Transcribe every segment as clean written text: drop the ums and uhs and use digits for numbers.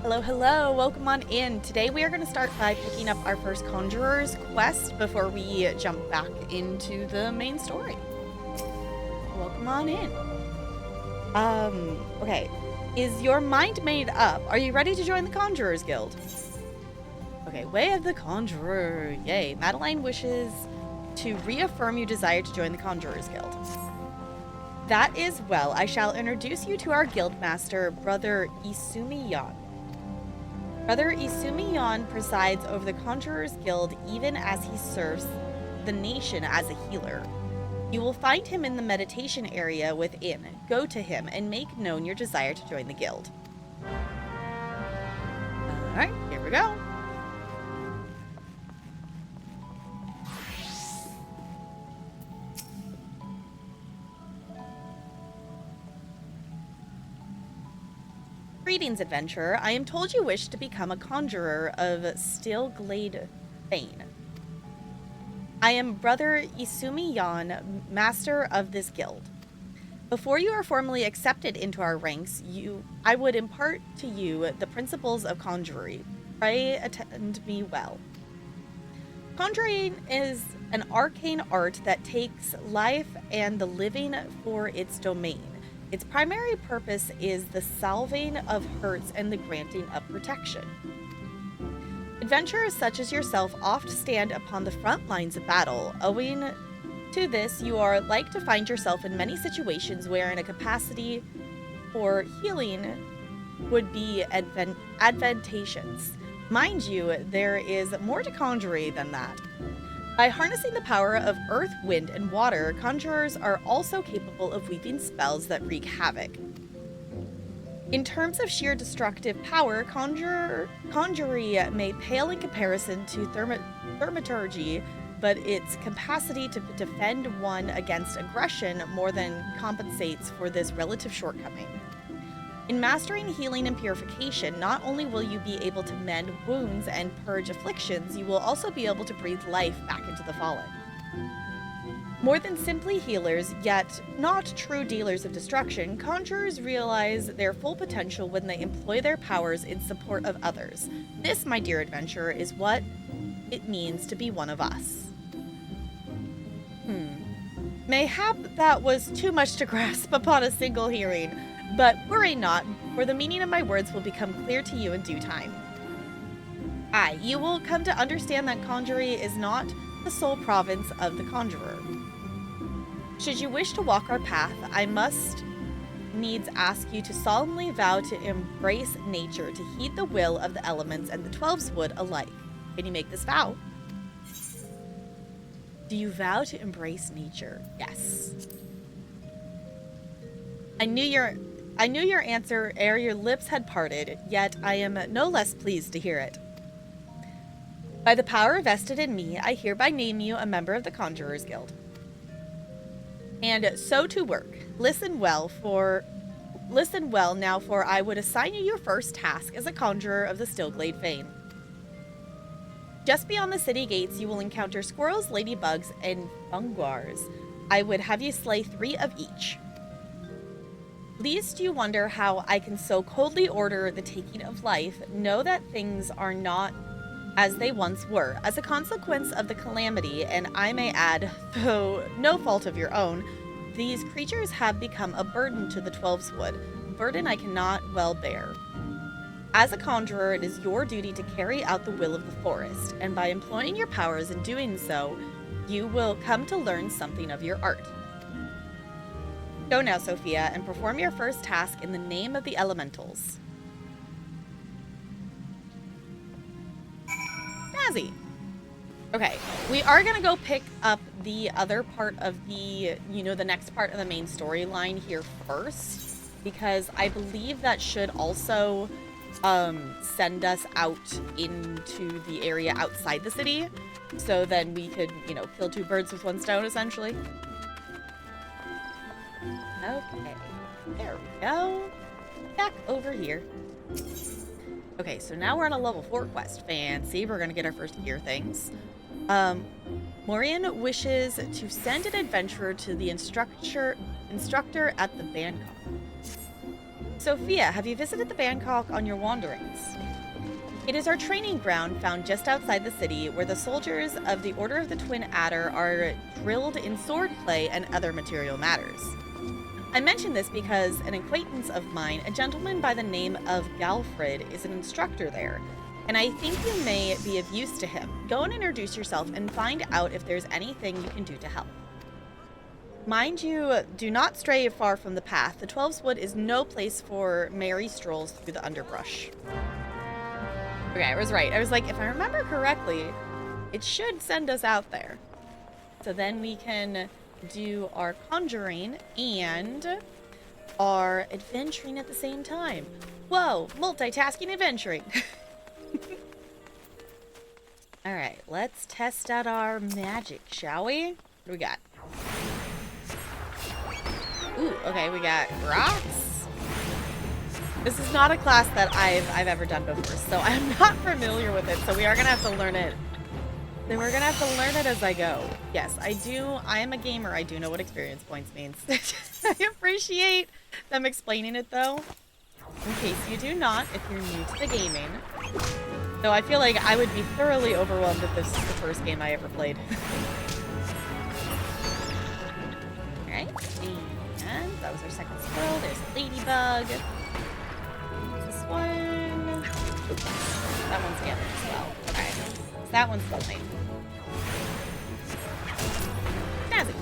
Hello, hello, welcome on in. Today we are going to start by picking up our first Conjurer's quest before we jump back into the main story. Welcome on in. Okay. Is your mind made up? Are you ready to join the Conjurer's Guild? Okay, Way of the Conjurer. Yay. Madeline wishes to reaffirm your desire to join the Conjurer's Guild. That is well. I shall introduce you to our guild master, Brother Isumi Yan. Brother Isumi Yan presides over the Conjurer's Guild even as he serves the nation as a healer. You will find him in the meditation area within. Go to him and make known your desire to join the guild. Alright, here we go. Greetings, adventurer. I am told you wish to become a conjurer of Stilglade Fane. I am Brother Isumi Yan, master of this guild. Before you are formally accepted into our ranks, I would impart to you the principles of conjuring. Pray attend me well. Conjuring is an arcane art that takes life and the living for its domain. Its primary purpose is the salving of hurts and the granting of protection. Adventurers such as yourself oft stand upon the front lines of battle. Owing to this, you are like to find yourself in many situations wherein a capacity for healing would be advantageous. Mind you, there is more to conjuring than that. By harnessing the power of earth, wind, and water, conjurers are also capable of weaving spells that wreak havoc. In terms of sheer destructive power, conjuring may pale in comparison to thaumaturgy, but its capacity to defend one against aggression more than compensates for this relative shortcoming. In mastering healing and purification, not only will you be able to mend wounds and purge afflictions, you will also be able to breathe life back into the fallen. More than simply healers, yet not true dealers of destruction, conjurers realize their full potential when they employ their powers in support of others. This, my dear adventurer, is what it means to be one of us. Mayhap that was too much to grasp upon a single hearing. But worry not, for the meaning of my words will become clear to you in due time. Aye, you will come to understand that conjuring is not the sole province of the conjurer. Should you wish to walk our path, I must needs ask you to solemnly vow to embrace nature, to heed the will of the elements and the 12s would alike. Can you make this vow? Do you vow to embrace nature? Yes. I knew your answer ere your lips had parted, yet I am no less pleased to hear it. By the power vested in me, I hereby name you a member of the Conjurer's Guild. And so to work. Listen well now, for I would assign you your first task as a conjurer of the Stilglade Fane. Just beyond the city gates, you will encounter squirrels, ladybugs, and funguars. I would have you slay 3 of each. Lest you wonder how I can so coldly order the taking of life, know that things are not as they once were. As a consequence of the calamity, and I may add, though no fault of your own, these creatures have become a burden to the 12s wood, a burden I cannot well bear. As a conjurer, it is your duty to carry out the will of the forest, and by employing your powers in doing so, you will come to learn something of your art. Go now, Sophia, and perform your first task in the name of the elementals. Snazzy. Okay, we are going to go pick up the other part of the, the next part of the main storyline here first, because I believe that should also send us out into the area outside the city, so then we could, kill 2 birds with 1 stone, essentially. Okay, there we go. Back over here. Okay, so now we're on a level 4 quest. Fancy. We're going to get our first gear things. Morian wishes to send an adventurer to the instructor at the Bannock. Sophia, have you visited the Bannock on your wanderings? It is our training ground found just outside the city where the soldiers of the Order of the Twin Adder are drilled in swordplay and other material matters. I mention this because an acquaintance of mine, a gentleman by the name of Galfred, is an instructor there, and I think you may be of use to him. Go and introduce yourself and find out if there's anything you can do to help. Mind you, do not stray far from the path. The 12's Wood is no place for merry strolls through the underbrush. Okay, I was right. I was like, if I remember correctly, it should send us out there. So then we can do our conjuring and our adventuring at the same time. Whoa, multitasking adventuring. All right, let's test out our magic, shall we? What do we got? Ooh, okay, we got rocks. This is not a class that I've ever done before, so I'm not familiar with it. So we are gonna have to learn it. Then we're gonna have to learn it as I go. Yes, I do. I am a gamer. I do know what experience points means. I appreciate them explaining it though. In case you do not, if you're new to the gaming. So I feel like I would be thoroughly overwhelmed if this is the first game I ever played. Alright, and that was our second squirrel. There's a ladybug. This one. That one's damaged as well. Okay. So that one's fine. Snazzy.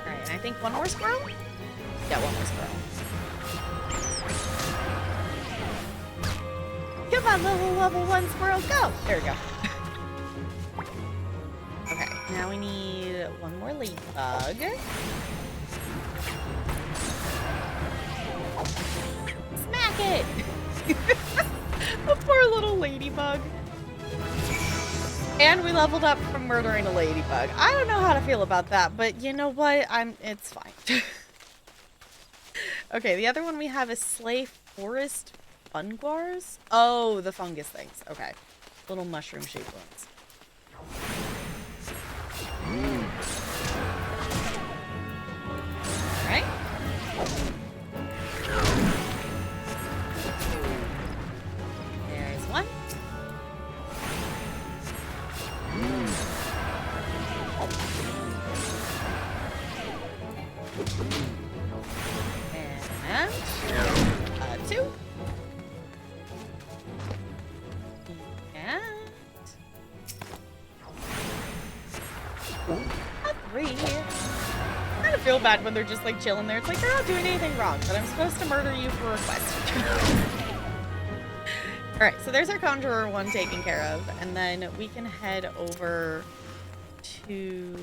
Alright, and I think one more squirrel? Yeah, one more squirrel. Come on, level 1 squirrel, go! There we go. Okay, now we need one more ladybug. Smack it! The poor little ladybug. And we leveled up from murdering a ladybug. I don't know how to feel about that, but you know what? It's fine. Okay, the other one we have is Slay Forest Funguars? Oh, the fungus things. Okay. Little mushroom-shaped ones. Alright. There's one. And two. And a three. I kind of feel bad when they're just like chilling there. It's like they're not doing anything wrong, but I'm supposed to murder you for a request. Alright, so there's our Conjurer 1 taken care of, and then we can head over to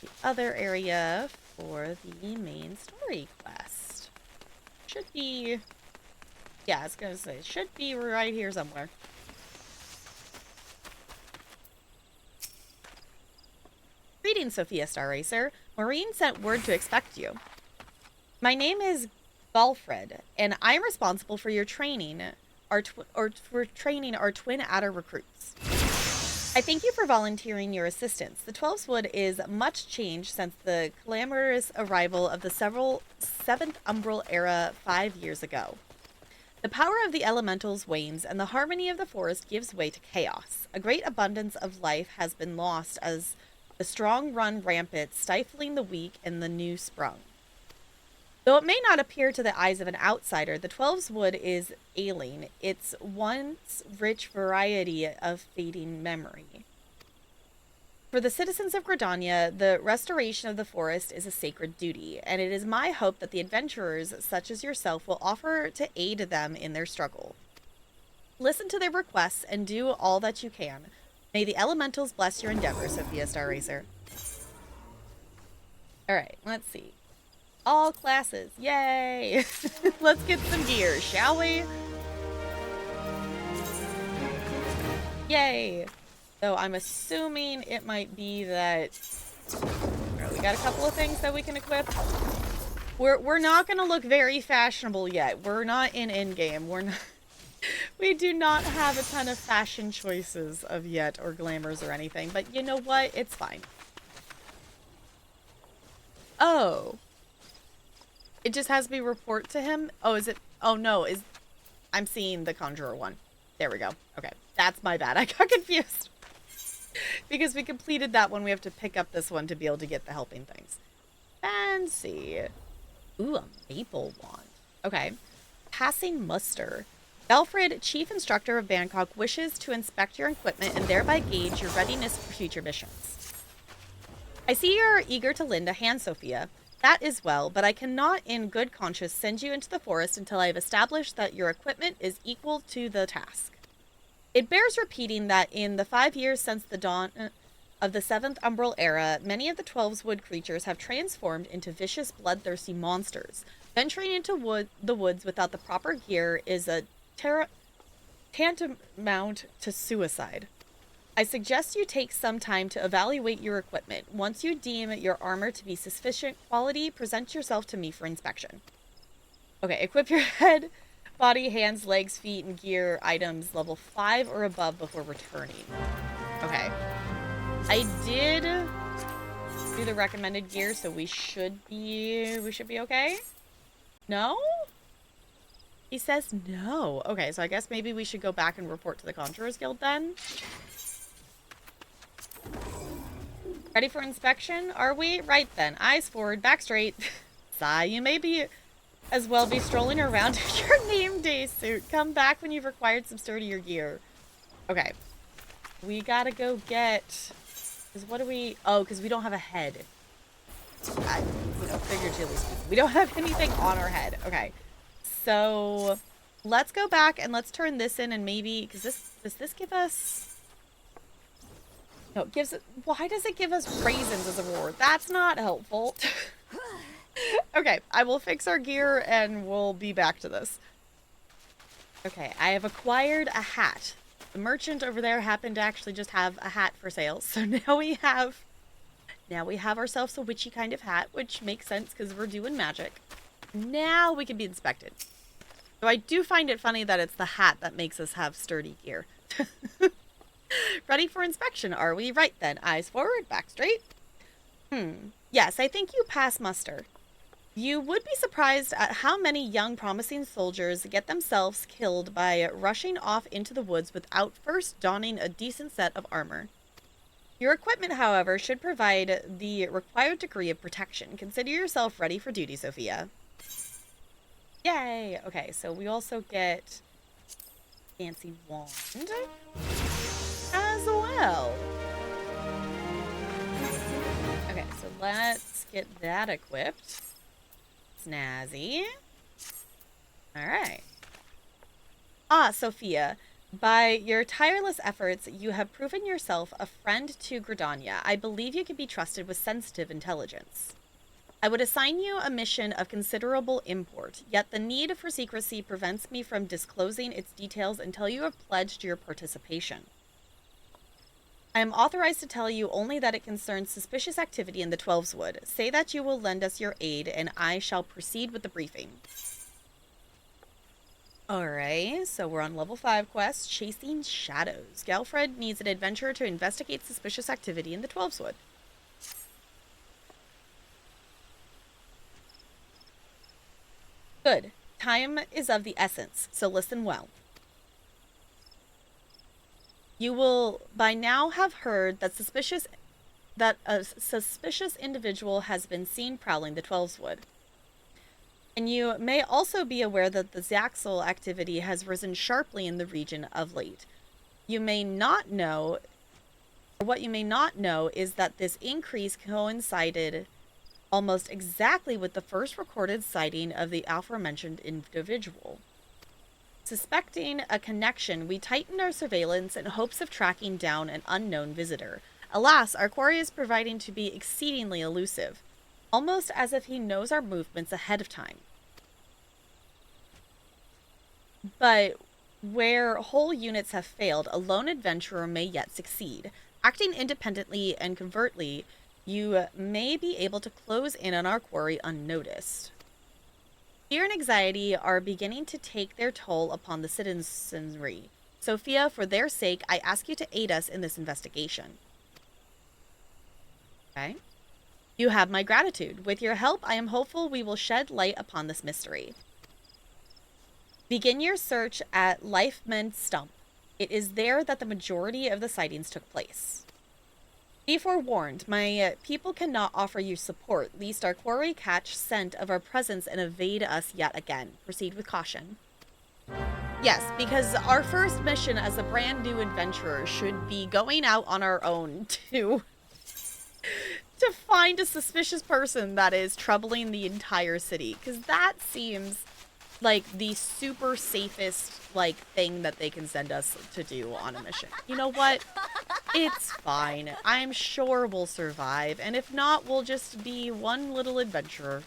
the other area for the main story quest. Should be, yeah, I was gonna say, should be right here somewhere. Greetings, Sophia Star Racer. Maureen sent word to expect you. My name is Galfred, and I'm responsible for your training, for training our Twin Adder recruits. I thank you for volunteering your assistance. The 12's Wood is much changed since the clamorous arrival of the 7th Umbral era 5 years ago. The power of the elementals wanes, and the harmony of the forest gives way to chaos. A great abundance of life has been lost as the strong run rampant, stifling the weak and the new sprung. Though it may not appear to the eyes of an outsider, the 12's Wood is ailing, its once rich variety of fading memory. For the citizens of Gridania, the restoration of the forest is a sacred duty, and it is my hope that the adventurers such as yourself will offer to aid them in their struggle. Listen to their requests and do all that you can. May the elementals bless your endeavors, Sophia Star Racer. Alright, let's see. All classes. Yay! Let's get some gear, shall we? Yay! So I'm assuming it might be that... Right, we got a couple of things that we can equip. We're not gonna look very fashionable yet. We're not in endgame. We're not. We do not have a ton of fashion choices of yet or glamours or anything. But you know what? It's fine. Oh. It just has me report to him? Oh, is it? Oh, no. I'm seeing the Conjurer one. There we go. Okay. That's my bad. I got confused. Because we completed that one. We have to pick up this one to be able to get the helping things. Fancy. Ooh, a maple wand. Okay. Passing muster. Alfred, Chief Instructor of Bangkok, wishes to inspect your equipment and thereby gauge your readiness for future missions. I see you're eager to lend a hand, Sophia. That is well, but I cannot in good conscience send you into the forest until I have established that your equipment is equal to the task. It bears repeating that in the 5 years since the dawn of the 7th Umbral Era, many of the 12's wood creatures have transformed into vicious, bloodthirsty monsters. Venturing into the woods without the proper gear is a tantamount to suicide. I suggest you take some time to evaluate your equipment. Once you deem your armor to be sufficient quality, present yourself to me for inspection. Okay, equip your head, body, hands, legs, feet, and gear items level 5 or above before returning. Okay. I did do the recommended gear, so we should be okay? No? He says no. Okay, so I guess maybe we should go back and report to the Conjurers Guild then. Ready for inspection? Are we? Right then. Eyes forward, back straight. Sigh, you may be as well be strolling around in your name day suit. Come back when you've acquired some sturdier gear. Okay. We gotta go get... Because what do we... Oh, because we don't have a head. Figuratively speaking. We don't have anything on our head. Okay. So, let's go back and let's turn this in and maybe... Because does this give us... No, it gives it... Why does it give us raisins as a reward? That's not helpful. Okay, I will fix our gear and we'll be back to this. Okay, I have acquired a hat. The merchant over there happened to actually just have a hat for sale. So now we have ourselves a witchy kind of hat, which makes sense because we're doing magic. Now we can be inspected. So I do find it funny that it's the hat that makes us have sturdy gear. Ready for inspection, are we? Right then. Eyes forward, back straight. Yes, I think you pass muster. You would be surprised at how many young promising soldiers get themselves killed by rushing off into the woods without first donning a decent set of armor. Your equipment, however, should provide the required degree of protection. Consider yourself ready for duty, Sophia. Yay! Okay, so we also get fancy wand as well. Okay, so let's get that equipped. Snazzy. Alright. Ah, Sophia. By your tireless efforts, you have proven yourself a friend to Gridania. I believe you can be trusted with sensitive intelligence. I would assign you a mission of considerable import, yet the need for secrecy prevents me from disclosing its details until you have pledged your participation. I am authorized to tell you only that it concerns suspicious activity in the 12's Wood. Say that you will lend us your aid, and I shall proceed with the briefing. Alright, so we're on level 5 quest, Chasing Shadows. Galfred needs an adventurer to investigate suspicious activity in the 12's Wood. Good. Time is of the essence, so listen well. You will by now have heard that a suspicious individual has been seen prowling the 12's Wood. And you may also be aware that the Zaxel activity has risen sharply in the region of late. What you may not know is that this increase coincided almost exactly with the first recorded sighting of the aforementioned individual. Suspecting a connection, we tightened our surveillance in hopes of tracking down an unknown visitor. Alas, our quarry is proving to be exceedingly elusive, almost as if he knows our movements ahead of time. But where whole units have failed, a lone adventurer may yet succeed. Acting independently and covertly, you may be able to close in on our quarry unnoticed. Fear and anxiety are beginning to take their toll upon the citizenry. Sophia, for their sake, I ask you to aid us in this investigation. Okay. You have my gratitude. With your help, I am hopeful we will shed light upon this mystery. Begin your search at Lifeman Stump. It is there that the majority of the sightings took place. Be forewarned, my people cannot offer you support, lest our quarry catch scent of our presence and evade us yet again. Proceed with caution. Yes, because our first mission as a brand new adventurer should be going out on our own to find a suspicious person that is troubling the entire city. Because that seems like the super safest, like, thing that they can send us to do on a mission. You know what? It's fine. I'm sure we'll survive. And if not, we'll just be one little adventurer.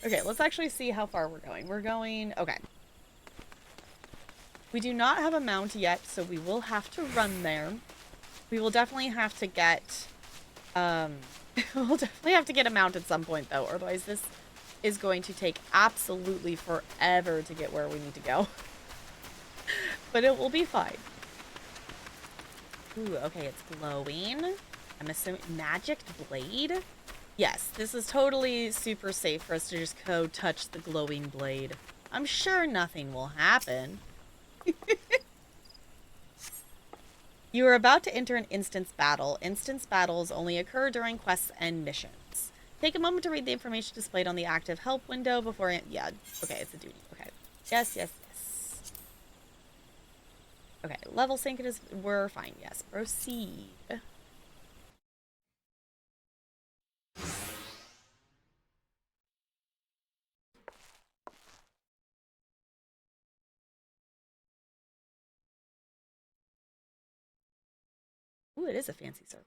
Okay, let's actually see how far we're going. We're going... Okay. We do not have a mount yet, so we will have to run there. We will definitely have to get... we'll definitely have to get a mount at some point, though. Otherwise, this is going to take absolutely forever to get where we need to go. But it will be fine. Ooh, okay, it's glowing. I'm assuming... Magic blade? Yes, this is totally super safe for us to just go touch the glowing blade. I'm sure nothing will happen. You are about to enter an instance battle. Instance battles only occur during quests and missions. Take a moment to read the information displayed on the active help window before... Yeah, okay, it's a duty. Okay. Yes, yes, yes. Okay, level sync it is... We're fine. Yes, proceed. Ooh, it is a fancy circle.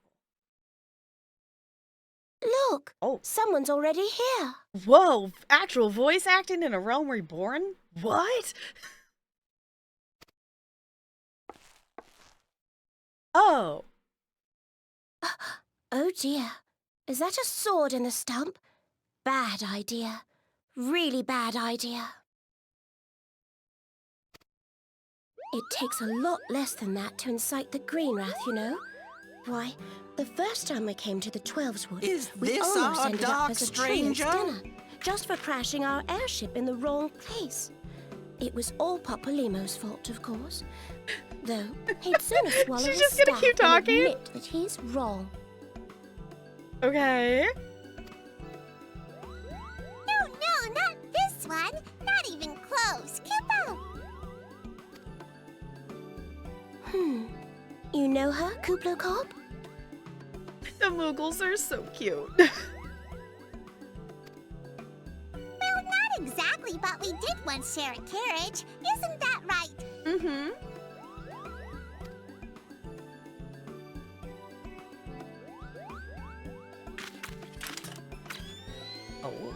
Look! Oh. Someone's already here. Whoa! Actual voice acting in a realm reborn? What? Oh. Oh dear. Is that a sword in the stump? Bad idea. Really bad idea. It takes a lot less than that to incite the green wrath, you know. Why, the first time we came to the 12's Wood, we almost ended up as a train's dinner, just for crashing our airship in the wrong place. It was all Papa Limo's fault, of course. Though, he'd sooner swallow She's his just gonna staff keep talking? and admit that he's wrong. Okay. No, not this one. Not even close. Kupo! You know her, Kuplo Cobb? The Moogles are so cute. Well, not exactly, but we did once share a carriage. Isn't that right? Mm-hmm. Oh.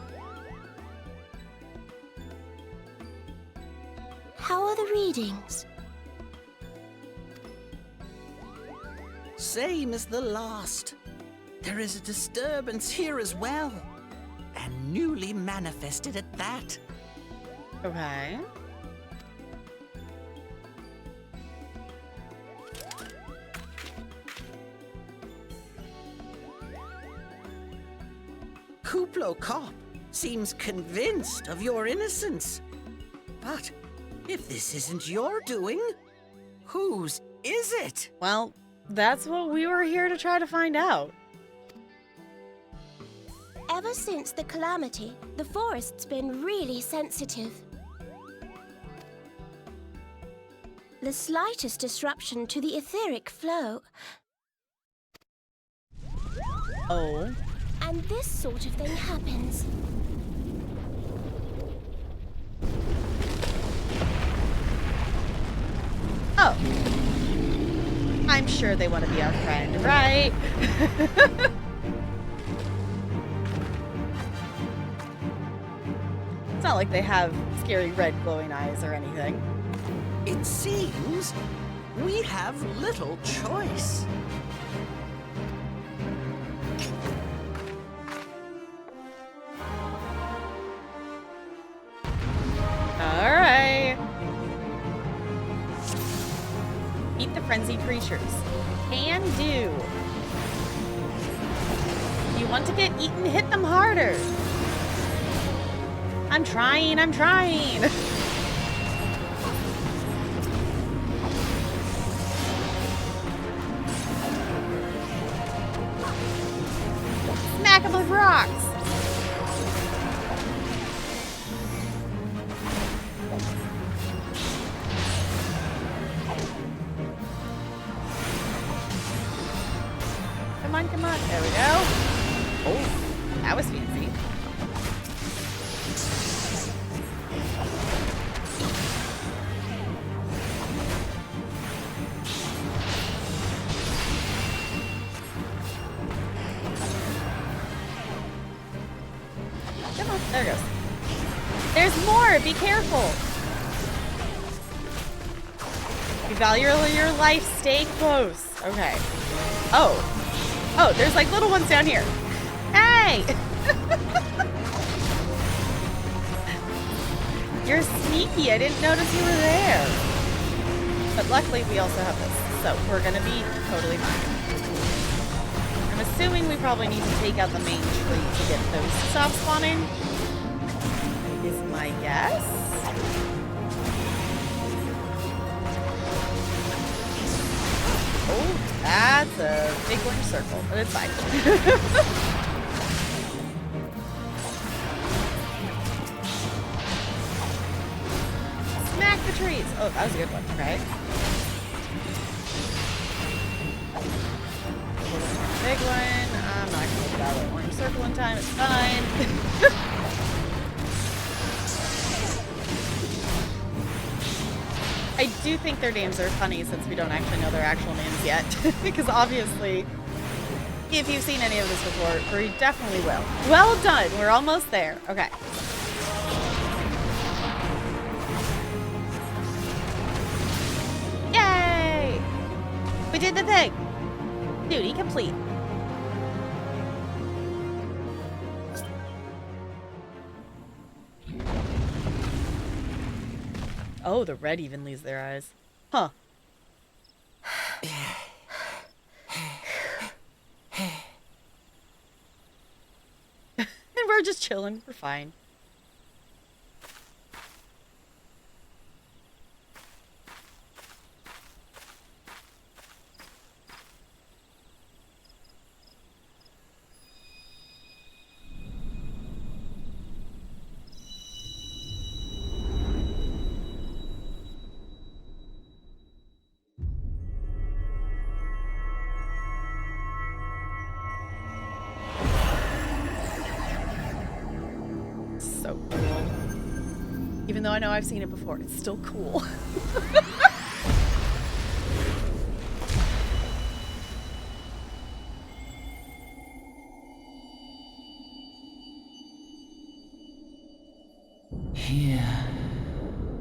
How are the readings? Same as the last. There is a disturbance here as well. And newly manifested at that. Okay. Kuplo Cop seems convinced of your innocence. But if this isn't your doing, whose is it? Well, that's what we were here to try to find out. Ever since the calamity, the forest's been really sensitive. The slightest disruption to the etheric flow, Oh. and this sort of thing happens. Oh. I'm sure they want to be our friend, right? It's not like they have scary red glowing eyes or anything. It seems we have little choice. frenzied creatures. Can do. If you want to get eaten, hit them harder. I'm trying, I'm trying. Smack them with rocks. Come on, come on. There we go. Oh, that was fancy. Come on, there it goes. There's more, be careful. You value your life, stay close. Okay. Oh, there's like little ones down here. Hey! You're sneaky, I didn't notice you were there. But luckily we also have this, so we're gonna be totally fine. I'm assuming we probably need to take out the main tree to get those to stop spawning. Is my guess. Oh, that's a big orange circle, but it's fine. Smack the trees. Oh, that was a good one. Okay. Big one. I'm not gonna get out of the orange circle in time. It's fine. I do think their names are funny since we don't actually know their actual names yet. Because obviously, if you've seen any of this before, we definitely will. Well done. We're almost there. Okay. Yay! We did the thing. Duty complete. Oh, the red even leaves their eyes. Huh. And we're just chilling. We're fine. So cool. Even though I know I've seen it before, it's still cool. Hear,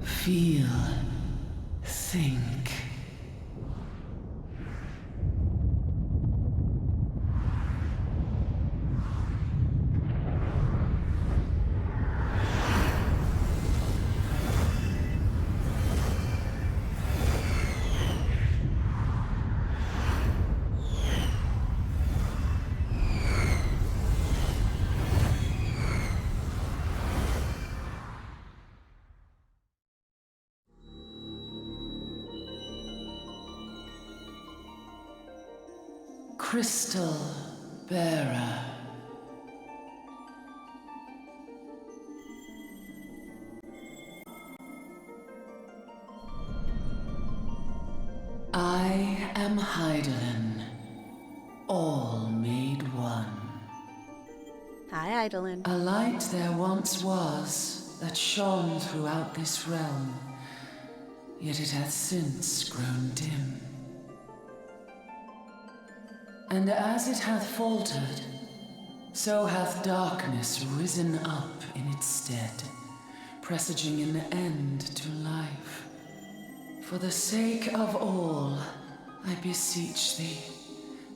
feel, think. Crystal Bearer. I am Hydaelyn, all made one. Hi, Hydaelyn. A light there once was that shone throughout this realm, yet it hath since grown dim. And as it hath faltered, so hath darkness risen up in its stead, presaging an end to life. For the sake of all, I beseech thee,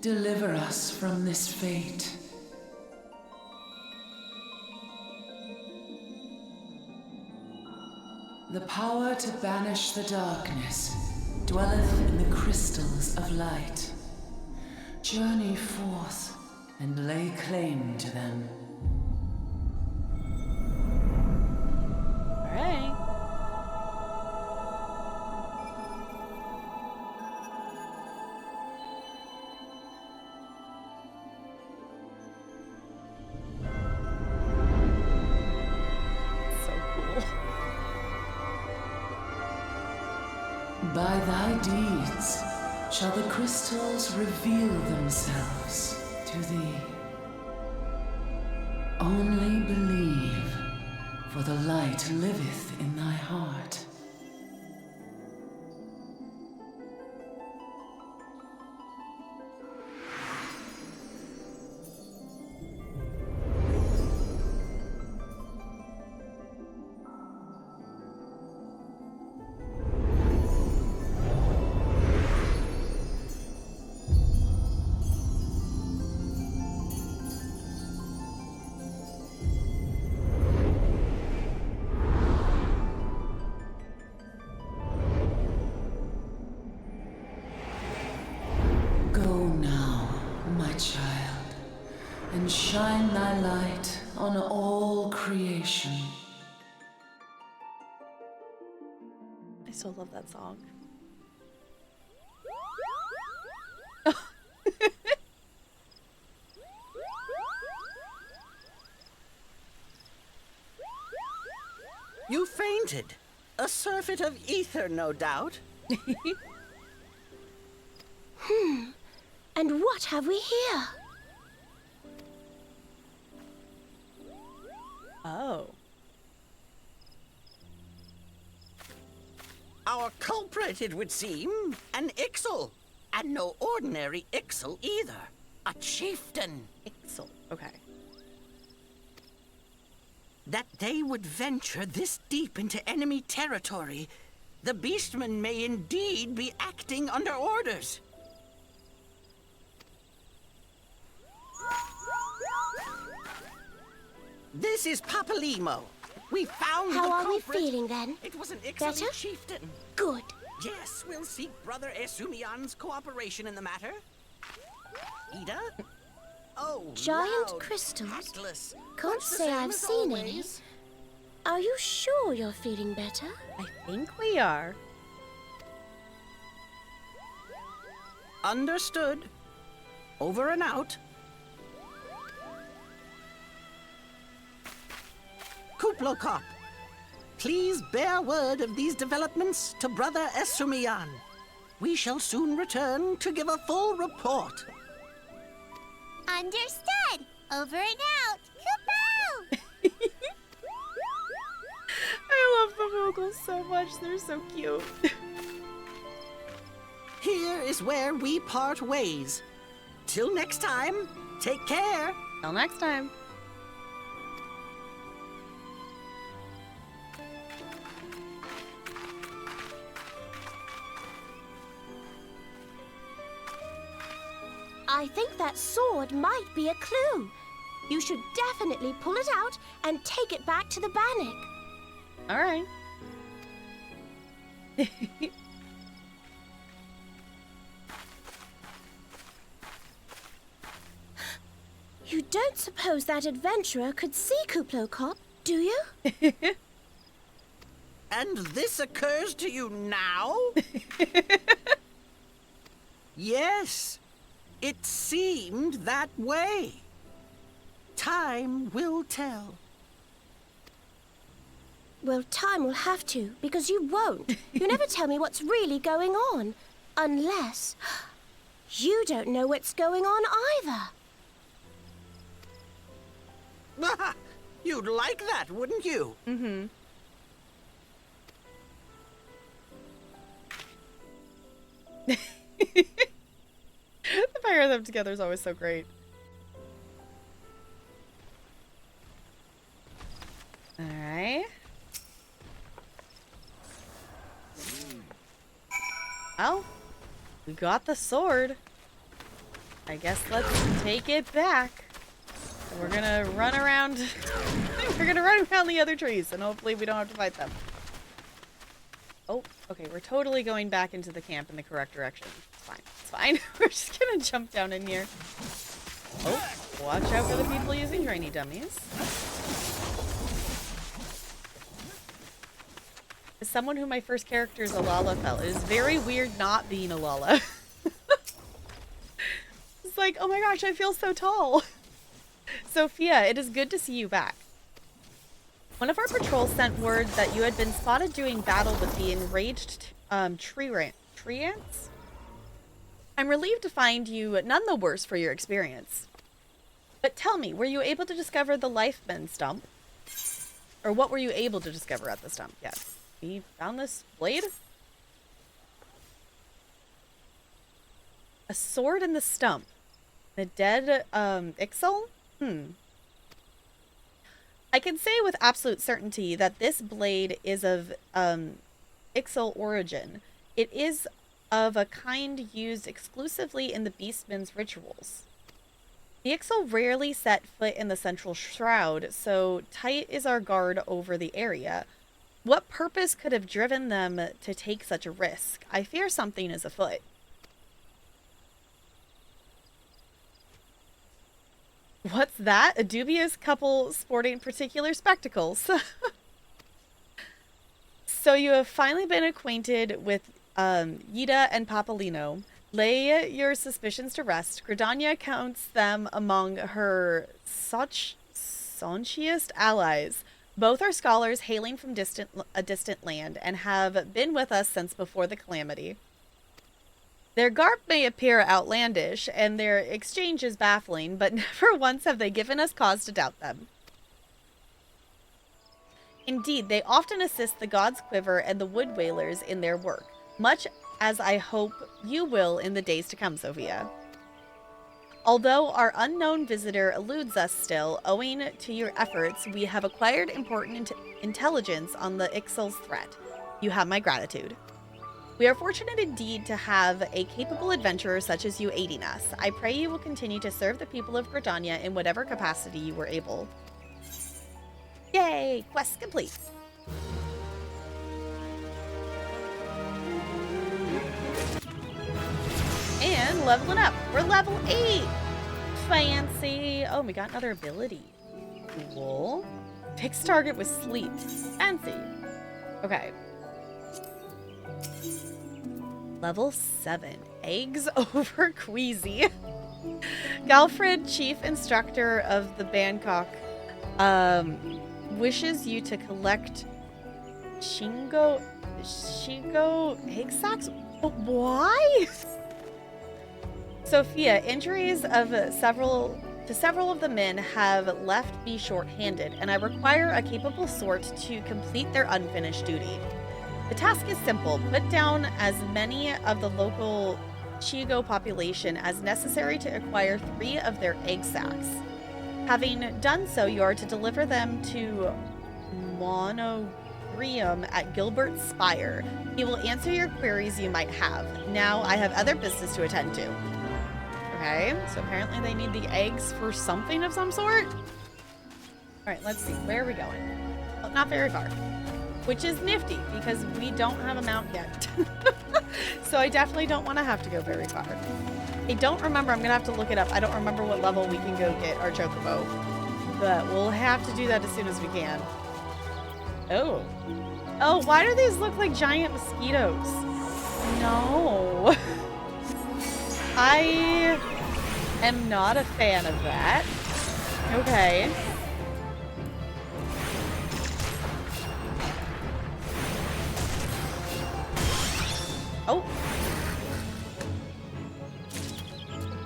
deliver us from this fate. The power to banish the darkness dwelleth in the crystals of light. Journey forth and lay claim to them. All right. By thy deeds shall the crystals reveal themselves to thee. Only believe, for the light liveth in thy heart. And shine thy light on all creation. I still love that song. You fainted. A surfeit of ether, no doubt. And what have we here? Oh. Our culprit, it would seem, an Ixal. And no ordinary Ixal either. A chieftain. Ixal. Okay. That they would venture this deep into enemy territory, the beastmen may indeed be acting under orders. This is Papalimo. We found the How are we culprit. feeling then? It was an Better? Ixal chieftain. Good. Yes, we'll seek Brother Esumian's cooperation in the matter. Ida? Oh, Giant loud, crystals? Atlas. Can't Much the say same I've as seen any. always. Are you sure you're feeling better? I think we are. Understood. Over and out. Kuplokop, please bear word of these developments to Brother Esumian. We shall soon return to give a full report. Understood. Over and out. Kupo! I love the vocals so much. They're so cute. Here is where we part ways. Till next time, take care. Till next time. I think that sword might be a clue. You should definitely pull it out and take it back to the Bannock. All right. You don't suppose that adventurer could see Kuplokop, do you? And this occurs to you now? Yes, it seemed that way. Time will tell. Well, time will have to, because you won't. You never tell me what's really going on. Unless you don't know what's going on either. You'd like that, wouldn't you? Mm-hmm. The pair of them together is always so great. All right. Well, we got the sword. I guess let's take it back. And we're gonna run around. We're gonna run around the other trees, and hopefully we don't have to fight them. Oh, okay, we're totally going back into the camp in the correct direction. It's fine. It's fine. We're just gonna jump down in here. Oh, watch out for the people using trainee dummies. As someone who my first character is a Lala fell, it is very weird not being a Lala. It's like, oh my gosh, I feel so tall. Sophia, it is good to see you back. One of our patrols sent word that you had been spotted doing battle with the enraged tree ants. I'm relieved to find you none the worse for your experience. But tell me, were you able to discover the Lifeman stump? Or what were you able to discover at the stump? Yes. We found this blade? A sword in the stump. The dead, Ixal? I can say with absolute certainty that this blade is of, Ixal origin. It is of a kind used exclusively in the Beastman's rituals. The Ixal rarely set foot in the central shroud, so tight is our guard over the area. What purpose could have driven them to take such a risk? I fear something is afoot. What's that? A dubious couple sporting particular spectacles. So you have finally been acquainted with Yida and Papalino. Lay your suspicions to rest. Gridania counts them among her staunchest allies. Both are scholars hailing from a distant land and have been with us since before the calamity. Their garb may appear outlandish, and their exchange is baffling, but never once have they given us cause to doubt them. Indeed, they often assist the God's Quiver and the Wood Whalers in their work, much as I hope you will in the days to come, Sophia. Although our unknown visitor eludes us still, owing to your efforts, we have acquired important intelligence on the Ixal's threat. You have my gratitude. We are fortunate indeed to have a capable adventurer such as you aiding us. I pray you will continue to serve the people of Gridania in whatever capacity you were able. Yay! Quest complete. And leveling up. We're level 8. Fancy. Oh, we got another ability. Cool. Fixed target with sleep. Fancy. Okay. Level 7. Eggs over Queasy. Galfred, chief instructor of the Bannock, wishes you to collect Shingo egg sacs? Why? Sophia, injuries of several of the men have left me short-handed, and I require a capable sort to complete their unfinished duty. The task is simple. Put down as many of the local Chigo population as necessary to acquire 3 of their egg sacs. Having done so, you are to deliver them to Monogrium at Gilbert's Spire. He will answer your queries you might have. Now, I have other business to attend to. Okay, so apparently they need the eggs for something of some sort. All right, let's see. Where are we going? Well, not very far. Which is nifty, because we don't have a mount yet. So I definitely don't want to have to go very far. I don't remember. I'm going to have to look it up. I don't remember what level we can go get our chocobo. But we'll have to do that as soon as we can. Oh. Oh, why do these look like giant mosquitoes? No. I am not a fan of that. Okay. Oh.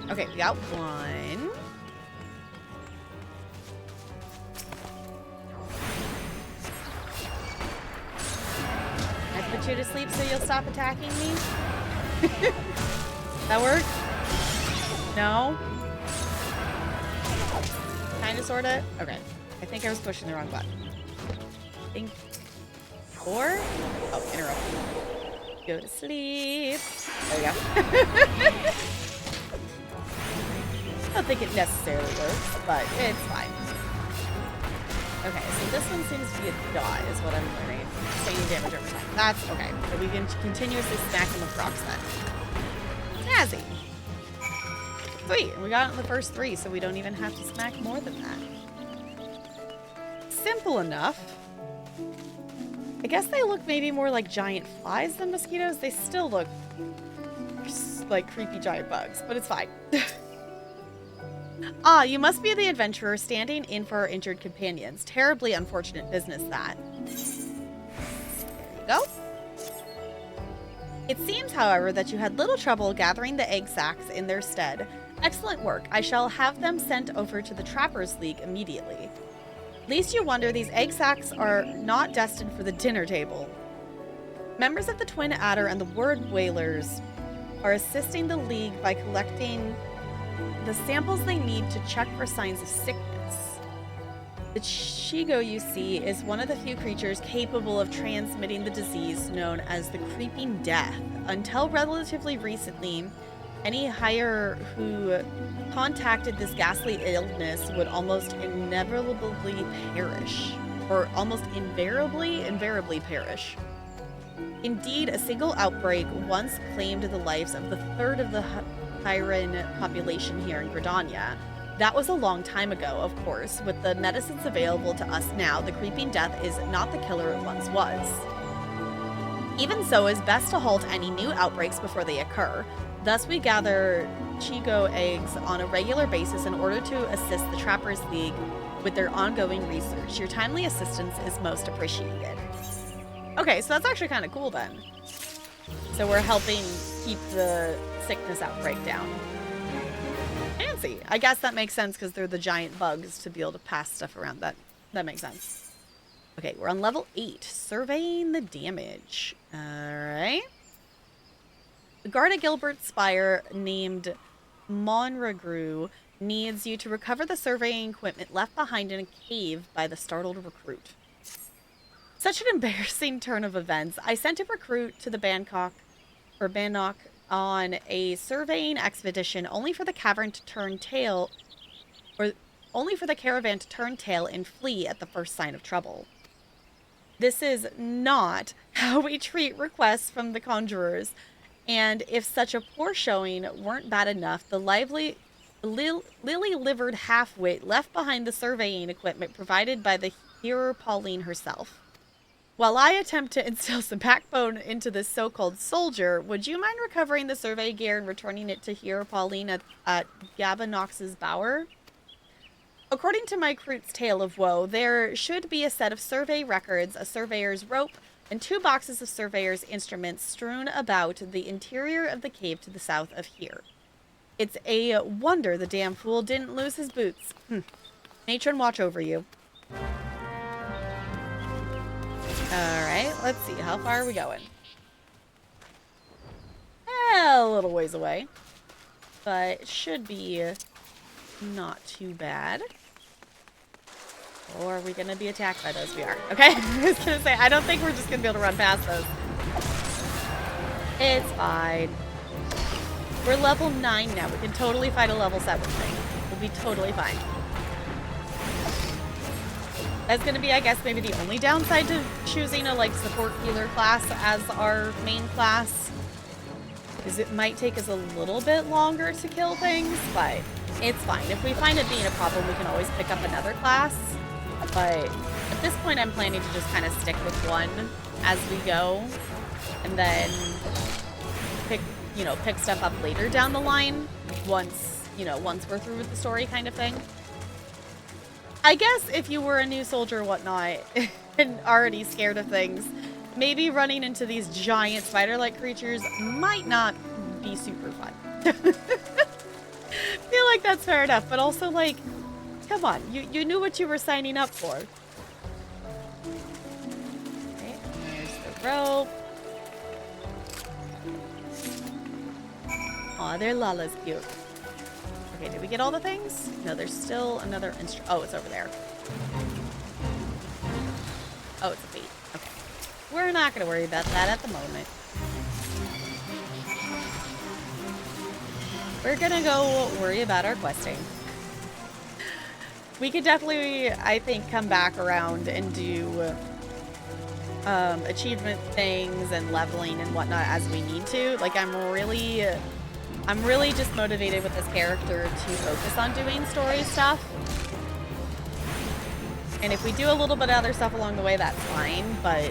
Okay, we got one. I put you to sleep so you'll stop attacking me? That work? No? Kinda, sorta? Okay. I think I was pushing the wrong button. I think 4? Oh, interrupt. Go to sleep. There we go. I don't think it necessarily works, but it's fine. Okay, so this one seems to be a dot, is what I'm learning. Sustaining damage over time. That's okay. So we can continuously smack them with rocks then. Snazzy. Sweet, and we got it in the first 3, so we don't even have to smack more than that. Simple enough. I guess they look maybe more like giant flies than mosquitoes. They still look like creepy giant bugs, but it's fine. Ah, you must be the adventurer standing in for our injured companions. Terribly unfortunate business, that. There you go. It seems, however, that you had little trouble gathering the egg sacs in their stead. Excellent work. I shall have them sent over to the Trappers League immediately. Least you wonder these egg sacs are not destined for the dinner table. Members of the Twin Adder and the Word Whalers are assisting the League by collecting the samples they need to check for signs of sickness. The Chigo, you see, is one of the few creatures capable of transmitting the disease known as the Creeping Death. Until relatively recently, any hire who contacted this ghastly illness would almost inevitably perish. Or almost invariably perish. Indeed, a single outbreak once claimed the lives of the third of the Hiren population here in Gridania. That was a long time ago, of course. With the medicines available to us now, the Creeping Death is not the killer it once was. Even so, it's best to halt any new outbreaks before they occur. Thus, we gather Chigo eggs on a regular basis in order to assist the Trappers League with their ongoing research. Your timely assistance is most appreciated. Okay, so that's actually kind of cool then. So we're helping keep the sickness outbreak down. Fancy. I guess that makes sense because they're the giant bugs to be able to pass stuff around. That makes sense. Okay, we're on level 8. Surveying the damage. Alright. The guard at Gilbert Spire named Monragru needs you to recover the surveying equipment left behind in a cave by the startled recruit. Such an embarrassing turn of events. I sent a recruit to the Bannock on a surveying expedition only for the caravan to turn tail and flee at the first sign of trouble. This is not how we treat requests from the conjurers, and if such a poor showing weren't bad enough, the lily-livered half-wit left behind the surveying equipment provided by the hearer Pauline herself. While I attempt to instill some backbone into this so-called soldier, would you mind recovering the survey gear and returning it to hearer Pauline at Gabanox's bower? According to my recruit's tale of woe, there should be a set of survey records, a surveyor's rope, and 2 boxes of surveyor's instruments strewn about the interior of the cave to the south of here. It's a wonder the damn fool didn't lose his boots. Matron, watch over you. Alright, let's see. How far are we going? A little ways away. But it should be not too bad. Or are we going to be attacked by those? We are. Okay, I was going to say, I don't think we're just going to be able to run past those. It's fine. We're level 9 now. We can totally fight a level 7 thing. We'll be totally fine. That's going to be, I guess, maybe the only downside to choosing a, like, support healer class as our main class. Is it might take us a little bit longer to kill things, but it's fine. If we find it being a problem, we can always pick up another class. But at this point, I'm planning to just kind of stick with one as we go. And then pick stuff up later down the line once we're through with the story kind of thing. I guess if you were a new soldier or whatnot and already scared of things, maybe running into these giant spider-like creatures might not be super fun. I feel like that's fair enough, but also, like, come on, you knew what you were signing up for. Okay, there's the rope. Aw, their Lala's cute. Okay, did we get all the things? No, there's still another oh, it's over there. Oh, it's a bait. Okay. We're not going to worry about that at the moment. We're going to go worry about our questing. We could definitely, I think, come back around and do achievement things and leveling and whatnot as we need to. Like, I'm really just motivated with this character to focus on doing story stuff. And if we do a little bit of other stuff along the way, that's fine. But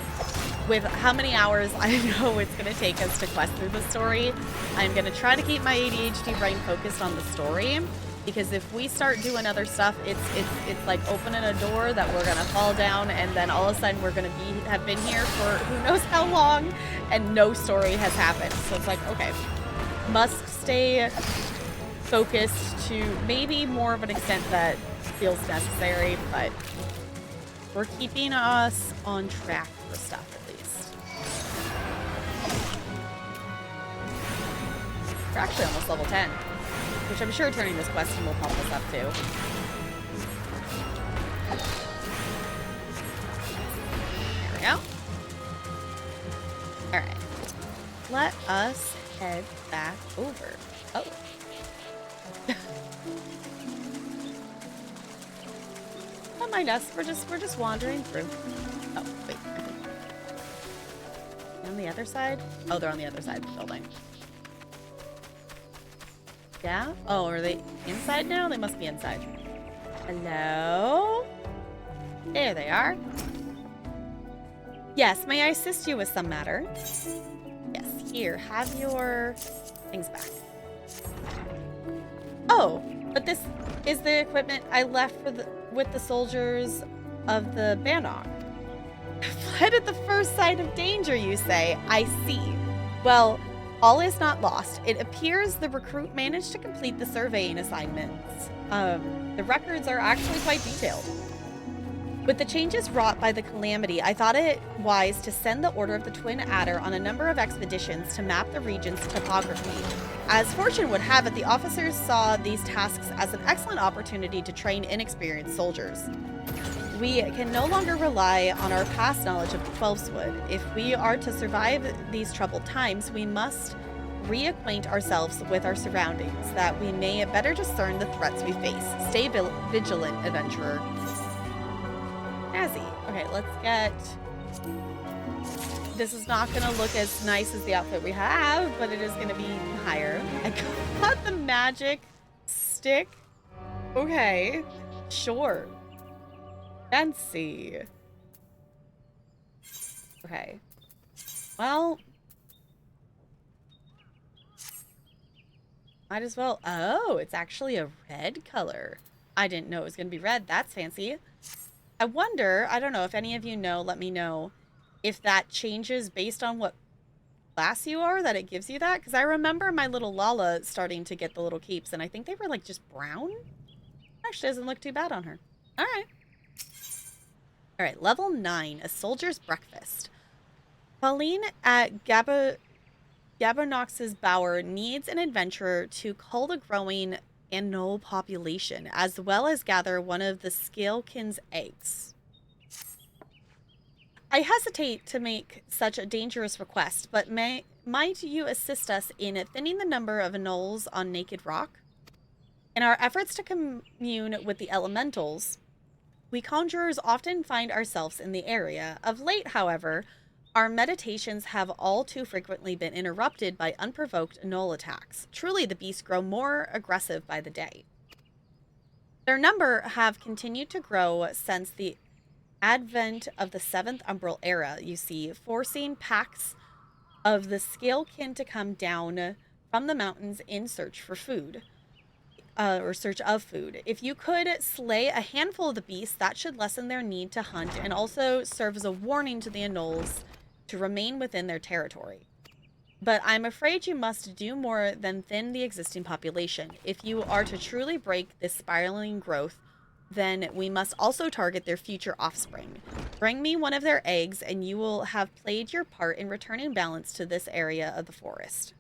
with how many hours I know it's going to take us to quest through the story, I'm going to try to keep my ADHD brain focused on the story. Because if we start doing other stuff, it's like opening a door that we're gonna fall down, and then all of a sudden we're gonna have been here for who knows how long, and no story has happened. So it's like, okay, must stay focused to maybe more of an extent that feels necessary, but we're keeping us on track for stuff at least. We're actually almost level 10. Which I'm sure turning this question will pump us up too. There we go. Alright. Let us head back over. Oh. Don't mind us. We're just wandering through. Oh, wait. On the other side? Oh, they're on the other side of the building. Yeah? Oh, are they inside now? They must be inside. Hello? There they are. Yes, may I assist you with some matter? Yes, here, have your things back. Oh, but this is the equipment I left with the soldiers of the Bannock. Fled at the first sight of danger, you say? I see. Well, all is not lost. It appears the recruit managed to complete the surveying assignments. The records are actually quite detailed. With the changes wrought by the calamity, I thought it wise to send the Order of the Twin Adder on a number of expeditions to map the region's topography. As fortune would have it, the officers saw these tasks as an excellent opportunity to train inexperienced soldiers. We can no longer rely on our past knowledge of the Twelveswood. If we are to survive these troubled times, we must reacquaint ourselves with our surroundings, that we may better discern the threats we face. Stay vigilant, adventurer. Snazzy. Okay, let's get... This is not going to look as nice as the outfit we have, but it is going to be higher. I got the magic stick. Okay, sure. Fancy. Okay. Well. Might as well. Oh, it's actually a red color. I didn't know it was going to be red. That's fancy. I wonder, I don't know if any of you know, let me know if that changes based on what class you are, that it gives you that. Because I remember my little Lala starting to get the little keeps, and I think they were like just brown. Actually doesn't look too bad on her. All right. All right, level 9, a soldier's breakfast. Pauline at Gabbernox's Bower needs an adventurer to cull the growing anole population, as well as gather one of the Scalekin's eggs. I hesitate to make such a dangerous request, but might you assist us in thinning the number of anoles on Naked Rock? In our efforts to commune with the elementals, we conjurers often find ourselves in the area. Of late, however, our meditations have all too frequently been interrupted by unprovoked anole attacks. Truly, the beasts grow more aggressive by the day. Their number have continued to grow since the advent of the 7th Umbral Era, you see, forcing packs of the Scalekin to come down from the mountains in search for food. Or search of food. If you could slay a handful of the beasts, that should lessen their need to hunt and also serve as a warning to the anoles to remain within their territory. But I'm afraid you must do more than thin the existing population. If you are to truly break this spiraling growth, then we must also target their future offspring. Bring me one of their eggs, and you will have played your part in returning balance to this area of the forest.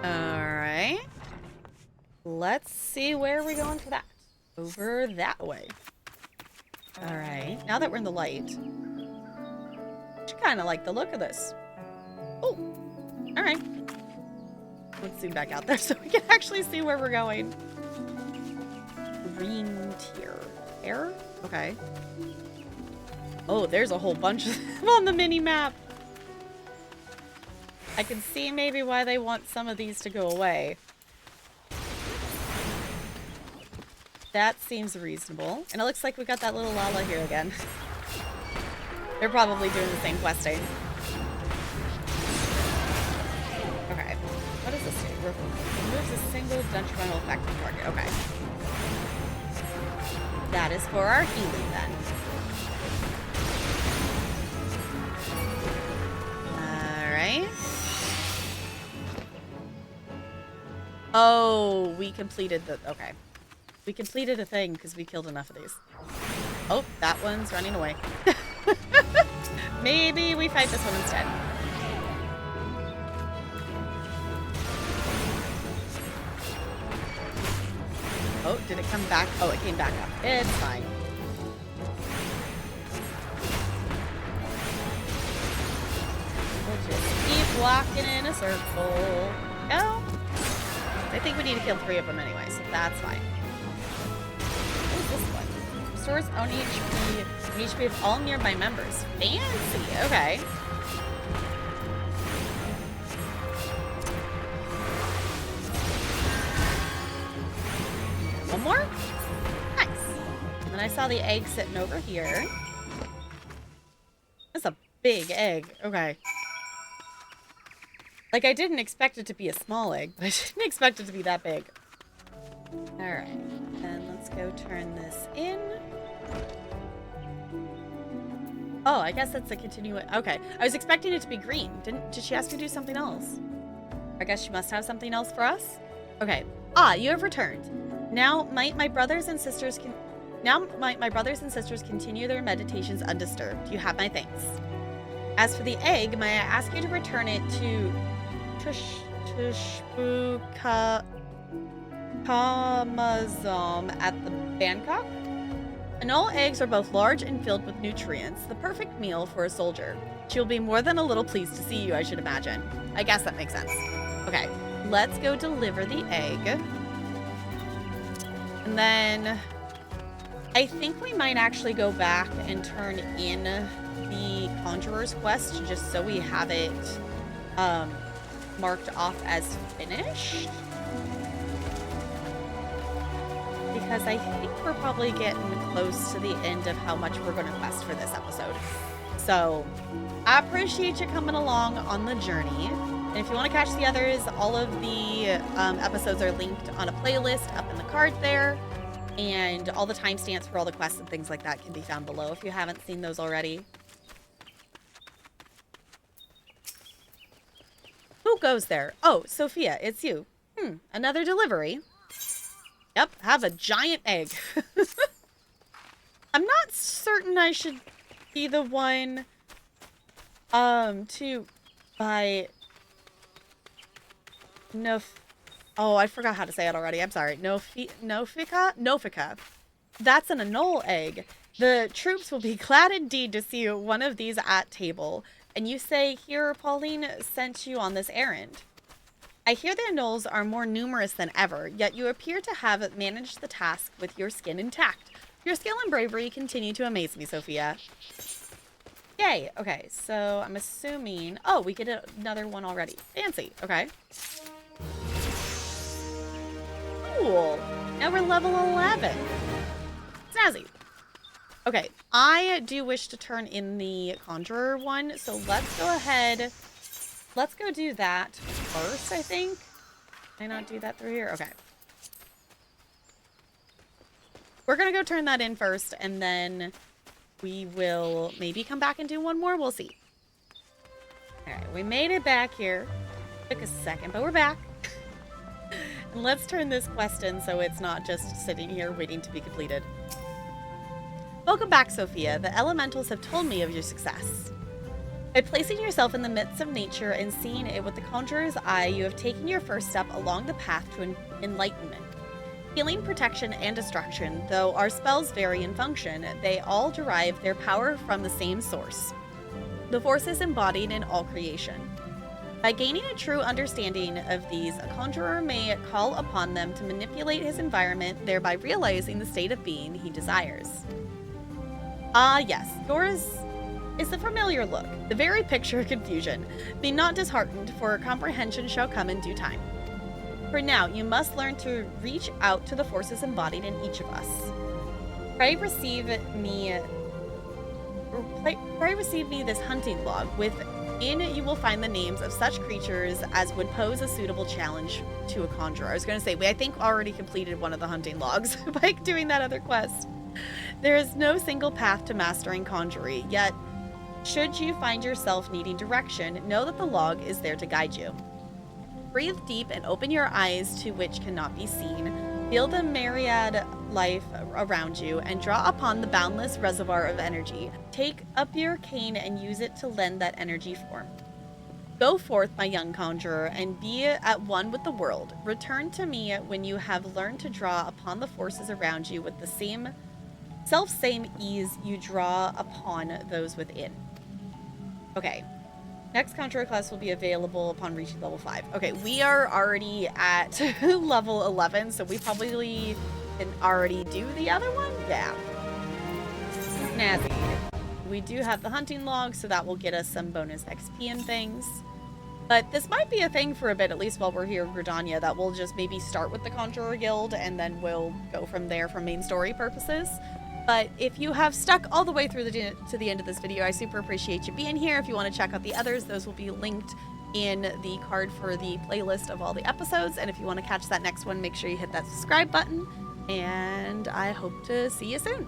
Alright. Let's see where we're going for that. Over that way. Alright. Now that we're in the light. I kind of like the look of this. Oh. Alright. Let's zoom back out there so we can actually see where we're going. Green tier. Air? Okay. Oh, there's a whole bunch of them on the mini map. I can see maybe why they want some of these to go away. That seems reasonable. And it looks like we got that little Lala here again. They're probably doing the same questing. Okay. What does this do? Removes a single detrimental effect on target. Okay. That is for our healing then. Alright. Oh, we completed the... Okay. We completed a thing because we killed enough of these. Oh, that one's running away. Maybe we fight this one instead. Oh, did it come back? Oh, it came back up. It's fine. We'll just keep walking in a circle. Oh. I think we need to kill 3 of them anyway, so that's fine. What is this one? Restores own HP, HP of all nearby members. Fancy. Okay. One more? Nice. And then I saw the egg sitting over here. That's a big egg. Okay. Like, I didn't expect it to be a small egg, but I didn't expect it to be that big. Alright. And let's go turn this in. Oh, I guess that's a continuation. Okay. I was expecting it to be green. Did she ask me to do something else? I guess she must have something else for us? Okay. Ah, you have returned. Now might my brothers and sisters continue their meditations undisturbed. You have my thanks. As for the egg, may I ask you to return it to Tushbuka Kamazom at the Bannock? Anole eggs are both large and filled with nutrients, the perfect meal for a soldier. She will be more than a little pleased to see you, I should imagine. I guess that makes sense. Okay, let's go deliver the egg. And then I think we might actually go back and turn in the Conjurer's quest just so we have it marked off as finished. Because I think we're probably getting close to the end of how much we're going to quest for this episode. So I appreciate you coming along on the journey. And if you want to catch the others, all of the episodes are linked on a playlist up in the card there. And all the timestamps for all the quests and things like that can be found below if you haven't seen those already. Who goes there? Oh, Sophia, it's you. Another delivery. Yep, have a giant egg. I'm not certain I should be the one to buy oh, I forgot how to say it already. I'm sorry. Nofica. That's an Anole egg. The troops will be glad indeed to see one of these at table. And you say, here, Pauline sent you on this errand. I hear the Anoles are more numerous than ever, yet you appear to have managed the task with your skin intact. Your skill and bravery continue to amaze me, Sophia. Yay. Okay, so I'm assuming... Oh, we get another one already. Fancy. Okay. Cool. Now we're level 11. Snazzy. Okay, I do wish to turn in the Conjurer one, so let's go ahead. Let's go do that first, I think. Can I not do that through here? Okay. We're going to go turn that in first, and then we will maybe come back and do one more. We'll see. All right, we made it back here. Took a second, but we're back. And let's turn this quest in so it's not just sitting here waiting to be completed. Welcome back, Sophia. The elementals have told me of your success. By placing yourself in the midst of nature and seeing it with the Conjurer's eye, you have taken your first step along the path to enlightenment. Healing, protection, and destruction, though our spells vary in function, they all derive their power from the same source. The force is embodied in all creation. By gaining a true understanding of these, a conjurer may call upon them to manipulate his environment, thereby realizing the state of being he desires. Ah, yes, yours is the familiar look, the very picture of confusion. Be not disheartened, for comprehension shall come in due time. For now, you must learn to reach out to the forces embodied in each of us. Pray receive me this hunting log. Within you will find the names of such creatures as would pose a suitable challenge to a conjurer. I was going to say, I think already completed one of the hunting logs by doing that other quest. There is no single path to mastering conjuring, yet should you find yourself needing direction, know that the log is there to guide you. Breathe deep and open your eyes to which cannot be seen. Feel the myriad life around you and draw upon the boundless reservoir of energy. Take up your cane and use it to lend that energy form. Go forth, my young conjurer, and be at one with the world. Return to me when you have learned to draw upon the forces around you with the same ease you draw upon those within. Okay. Next Conjurer class will be available upon reaching level 5. Okay, we are already at level 11, so we probably can already do the other one? Yeah. Snazzy. We do have the hunting log, so that will get us some bonus XP and things. But this might be a thing for a bit, at least while we're here in Gridania, that we'll just maybe start with the Conjurer Guild, and then we'll go from there for main story purposes. But if you have stuck all the way through to the end of this video, I super appreciate you being here. If you want to check out the others, those will be linked in the card for the playlist of all the episodes. And if you want to catch that next one, make sure you hit that subscribe button. And I hope to see you soon.